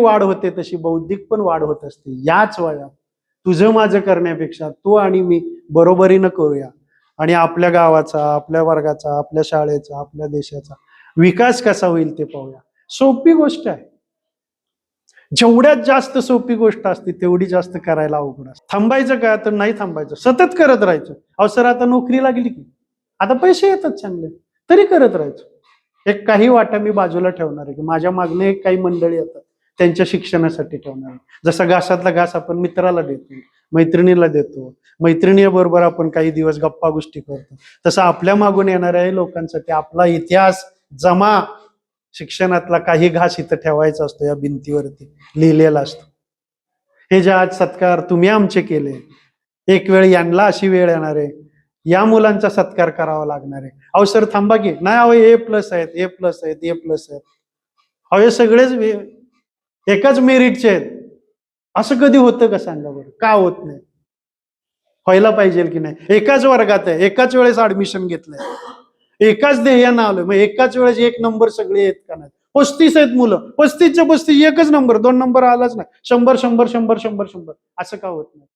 वाढ होते तशी बौद्धिक पण वाढ होत असते. याच वयात तुझं माझं करण्यापेक्षा तू आणि मी बरोबरीनं करूया आणि आपल्या गावाचा, आपल्या वर्गाचा, आपल्या शाळेचा, आपल्या देशाचा विकास कसा होईल ते पाहूया. सोपी गोष्ट आहे. जेवढ्यात जास्त सोपी गोष्ट असते तेवढी जास्त करायला अवघड असते. थांबायचं का तर नाही थांबायचं, सतत करत राहायचं. अवसर आता नोकरी लागली की आता पैसे येतात चांगले तरी करत राहायचं. एक काही वाटा मी बाजूला ठेवणार आहे की माझ्या मागणे एक काही मंडळी येतात त्यांच्या शिक्षणासाठी ठेवणार आहे. जसा घासातला घास आपण मित्राला देतो, मैत्रिणीला देतो, मैत्रिणीबरोबर आपण काही दिवस गप्पा गोष्टी करतो, तसं आपल्या मागून येणाऱ्या लोकांसाठी आपला इतिहास जमा शिक्षणातला काही घास इथं ठेवायचा असतो, या भिंतीवरती लिहिलेला असतो. हे जे आज सत्कार तुम्ही आमचे केले, एक वेळ यांना अशी वेळ येणार आहे, या मुलांचा सत्कार करावा लागणार आहे. अहो सर थांबा की, नाही अहो A+ आहेत, A+ आहेत, A+ आहेत. अहो हे सगळेच एकाच मेरिटचे आहेत. असं कधी होतं का सांगा बरं? का होत नाही? व्हायला पाहिजे की नाही? एकाच वर्गात आहे, एकाच वेळेस ऍडमिशन घेतलंय, एकाच ध्येयानं आलोय, मग एकाच वेळेस 1 नंबर सगळे येत का नाही? 35 आहेत मुलं, 35च्या 35 एकच नंबर, 2 नंबर आलाच नाही. 100 100 100 100 100 असं का होत नाही?